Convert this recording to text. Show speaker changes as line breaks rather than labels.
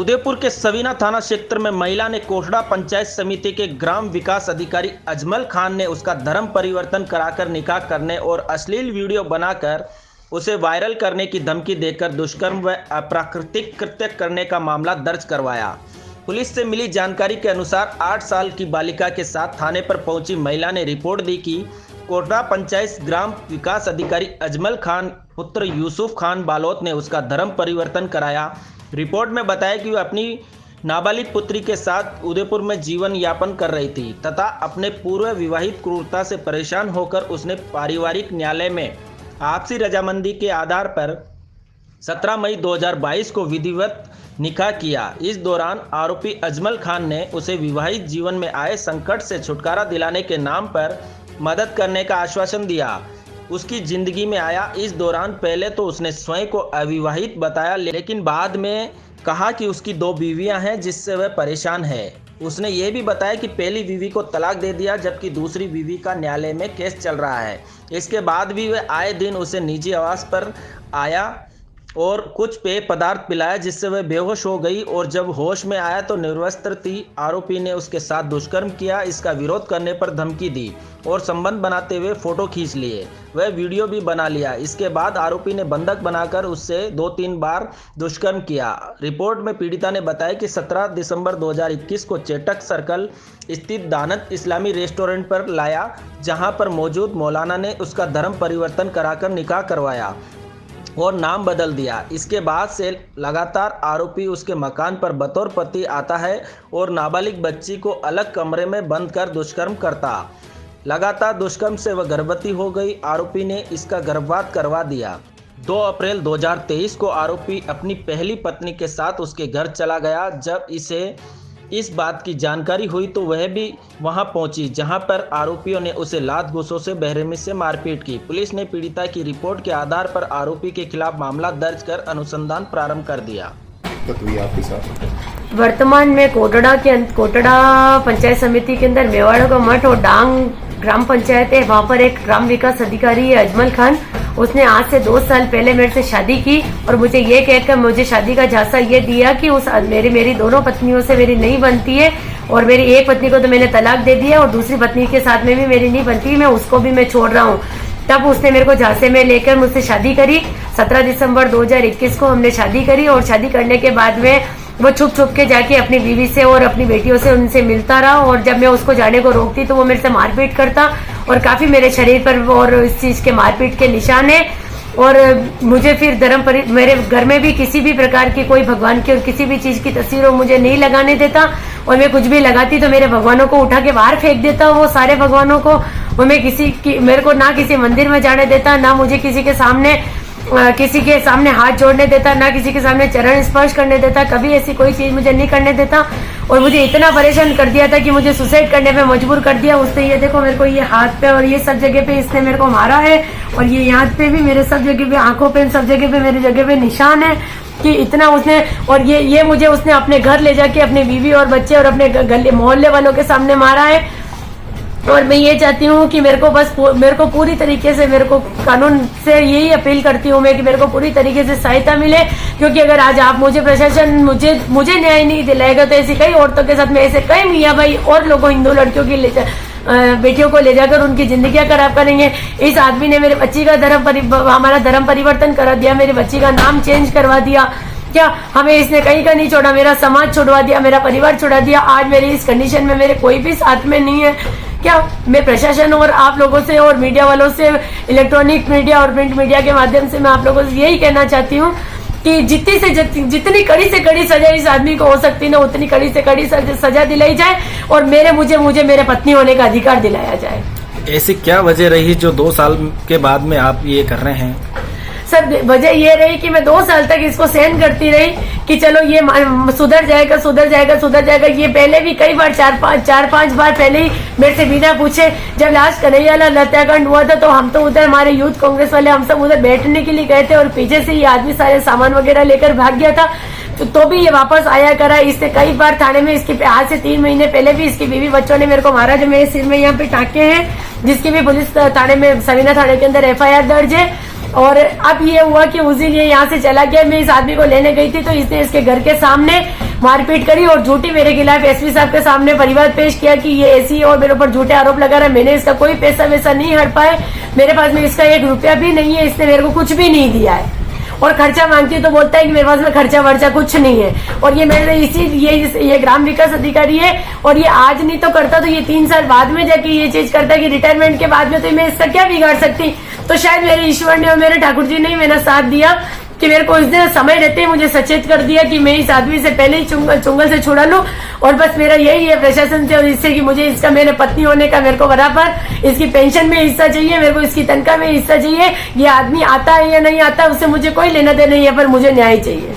उदयपुर के सवीना थाना क्षेत्र में महिला ने कोटड़ा पंचायत समिति के ग्राम विकास अधिकारी अजमल खान ने उसका धर्म परिवर्तन कराकर निकाह करने और अश्लील वीडियो बनाकर उसे वायरल करने की धमकी देकर दुष्कर्म व अप्राकृतिक कृत्य करने का मामला दर्ज करवाया। पुलिस से मिली जानकारी के अनुसार 8 साल की बालिका के साथ थाने पर पहुंची महिला ने रिपोर्ट दी कि कोटड़ा पंचायत ग्राम विकास अधिकारी अजमल खान पुत्र यूसुफ खान बालोत ने उसका धर्म परिवर्तन कराया। रिपोर्ट में बताया कि वह अपनी नाबालिग पुत्री के साथ उदयपुर में जीवन यापन कर रही थी तथा अपने पूर्व विवाहित क्रूरता से परेशान होकर उसने पारिवारिक न्यायालय में आपसी रजामंदी के आधार पर 17 मई 2022 को विधिवत निकाह किया। इस दौरान आरोपी अजमल खान ने उसे विवाहित जीवन में आए संकट से छुटकारा दिलाने के नाम पर मदद करने का आश्वासन दिया। उसकी जिंदगी में आया। इस दौरान पहले तो उसने स्वयं को अविवाहित बताया, लेकिन बाद में कहा कि उसकी 2 बीवियां हैं जिससे वह परेशान है। उसने ये भी बताया कि पहली बीवी को तलाक दे दिया जबकि दूसरी बीवी का न्यायालय में केस चल रहा है। इसके बाद भी वह आए दिन उसे निजी आवास पर आया और कुछ पेय पदार्थ पिलाया जिससे वह बेहोश हो गई और जब होश में आया तो निर्वस्त्र थी। आरोपी ने उसके साथ दुष्कर्म किया। इसका विरोध करने पर धमकी दी और संबंध बनाते हुए फोटो खींच लिए। वह वीडियो भी बना लिया। इसके बाद आरोपी ने बंधक बनाकर उससे 2-3 बार दुष्कर्म किया। रिपोर्ट में पीड़िता ने बताया कि 17 दिसंबर 2021 को चेटक सर्कल स्थित दानत इस्लामी रेस्टोरेंट पर लाया, जहां पर मौजूद मौलाना ने उसका धर्म परिवर्तन कराकर निकाह करवाया और नाम बदल दिया। इसके बाद से लगातार आरोपी उसके मकान पर बतौर पति आता है और नाबालिग बच्ची को अलग कमरे में बंद कर दुष्कर्म करता। लगातार दुष्कर्म से वह गर्भवती हो गई। आरोपी ने इसका गर्भपात करवा दिया। 2 अप्रैल 2023 को आरोपी अपनी पहली पत्नी के साथ उसके घर चला गया। जब इसे इस बात की जानकारी हुई तो वह भी वहां पहुंची, जहां पर आरोपियों ने उसे लात घूंसों से बेरहमी से मारपीट की। पुलिस ने पीड़िता की रिपोर्ट के आधार पर आरोपी के खिलाफ मामला दर्ज कर अनुसंधान प्रारंभ कर दिया।
आपके साथ
वर्तमान में कोटड़ा पंचायत समिति के अंदर मेवाड़ा का मठ और डांग ग्राम पंचायत है, वहाँ पर एक ग्राम विकास अधिकारी है अजमल खान। उसने आज से 2 साल पहले मेरे से शादी की और मुझे ये कहकर मुझे शादी का झांसा ये दिया कि उस मेरी दोनों पत्नियों से मेरी नहीं बनती है और मेरी एक पत्नी को तो मैंने तलाक दे दिया और दूसरी पत्नी के साथ में भी मेरी नहीं बनती, मैं उसको भी मैं छोड़ रहा हूँ। तब उसने मेरे को झांसे में लेकर मुझसे शादी करी। 17 दिसंबर 2021 को हमने शादी करी और शादी करने के बाद में वो छुप के जाके अपनी बीवी से और अपनी बेटियों से उनसे मिलता रहा और जब मैं उसको जाने को रोकती तो वो मेरे से मारपीट करता और काफी मेरे शरीर पर और इस चीज के मारपीट के निशान है। और मुझे फिर मेरे घर में भी किसी भी प्रकार की कोई भगवान की और किसी भी चीज की तस्वीर मुझे नहीं लगाने देता और मैं कुछ भी लगाती तो मेरे भगवानों को उठा के बाहर फेंक देता। वो सारे भगवानों को वो मैं मेरे को ना किसी मंदिर में जाने देता, ना मुझे किसी के सामने हाथ जोड़ने देता, ना किसी के सामने चरण स्पर्श करने देता। कभी ऐसी कोई चीज मुझे नहीं करने देता और मुझे इतना परेशान कर दिया था कि मुझे सुसाइड करने पे मजबूर कर दिया उसने। ये देखो मेरे को ये हाथ पे और ये सब जगह पे इसने मेरे को मारा है और ये यहाँ पे भी मेरे सब जगह पे, आंखों पे, सब जगह पे मेरी जगह पे निशान है कि इतना उसने। और ये मुझे उसने अपने घर ले जाके अपने बीवी और बच्चे और अपने गले मोहल्ले वालों के सामने मारा है। और मैं ये चाहती हूँ कि मेरे को पूरी तरीके से मेरे को कानून से यही अपील करती हूँ मैं कि मेरे को पूरी तरीके से सहायता मिले, क्योंकि अगर आज आप प्रशासन मुझे न्याय नहीं दिलाएगा तो ऐसी कई औरतों के साथ में ऐसे कई मियाँ भाई और लोगों हिंदू लड़कियों की बेटियों को ले जाकर उनकी जिंदगियां खराब करेंगे। इस आदमी ने मेरे बच्ची का हमारा धर्म परिवर्तन करा दिया, मेरी बच्ची का नाम चेंज करवा दिया। क्या हमें इसने कहीं का नहीं छोड़ा, मेरा समाज छुड़वा दिया, मेरा परिवार छुड़ा दिया। आज मेरी इस कंडीशन में मेरे कोई भी साथ में नहीं है। क्या मैं प्रशासन और आप लोगों से और मीडिया वालों से, इलेक्ट्रॉनिक मीडिया और प्रिंट मीडिया के माध्यम से मैं आप लोगों से यही कहना चाहती हूँ कि जितनी कड़ी से कड़ी सजा इस आदमी को हो सकती ना उतनी कड़ी से कड़ी सजा दिलाई जाए और मुझे मेरे पत्नी होने का अधिकार दिलाया जाए।
ऐसी क्या वजह रही जो 2 साल के बाद में आप ये कर रहे हैं?
सर वजह ये रही कि मैं 2 साल तक इसको सहन करती रही कि चलो ये सुधर जाएगा। ये पहले भी कई बार 4-5 बार पहले ही मेरे से बिना पूछे, जब लास्ट कन्हैयालाल हत्याकांड हुआ था तो हम तो उधर हमारे यूथ कांग्रेस वाले हम सब उधर बैठने के लिए गए थे और पीछे से ये आदमी सारे सामान वगैरह लेकर भाग गया था। तो भी ये वापस आया करा। इसने कई बार थाने में इसके आज से 3 महीने पहले भी इसकी बीवी बच्चों ने मेरे को मारा, जो मेरे सिर में यहाँ पे टाँके हैं, जिसकी भी पुलिस थाने में सवीना थाने के अंदर FIR दर्ज है। और अब ये हुआ कि उस दिन ये यहाँ से चला गया। मैं इस आदमी को लेने गई थी तो इसने इसके घर के सामने मारपीट करी और झूठी मेरे खिलाफ एसपी साहब के सामने परिवार पेश किया कि ये ऐसी है और मेरे ऊपर झूठे आरोप लगा रहा है। मैंने इसका कोई पैसा वैसा नहीं हड़ पाए, मेरे पास में इसका 1 रुपया भी नहीं है, इसने मेरे को कुछ भी नहीं दिया है। और खर्चा मांगती है तो बोलता है कि मेरे पास में खर्चा वर्चा कुछ नहीं है। और ये मेरे ये ग्राम विकास अधिकारी है और ये आज नहीं तो करता तो ये 3 साल बाद में जाके ये चीज करता है कि रिटायरमेंट के बाद में, तो मैं इसका क्या बिगाड़ सकती। तो शायद मेरे ईश्वर ने और मेरे ठाकुर जी ने ही मेरा साथ दिया कि मेरे को इस दिन समय रहते ही मुझे सचेत कर दिया कि मैं इस आदमी से पहले ही चुंगल से छुड़ा लूं। और बस मेरा यही है प्रशासन से और इससे कि मुझे इसका मेरे पत्नी होने का मेरे को बराबर इसकी पेंशन में हिस्सा चाहिए, मेरे को इसकी तनख्वाह में हिस्सा चाहिए। ये आदमी आता है या नहीं आता उससे मुझे कोई लेना देना नहीं है, पर मुझे न्याय चाहिए।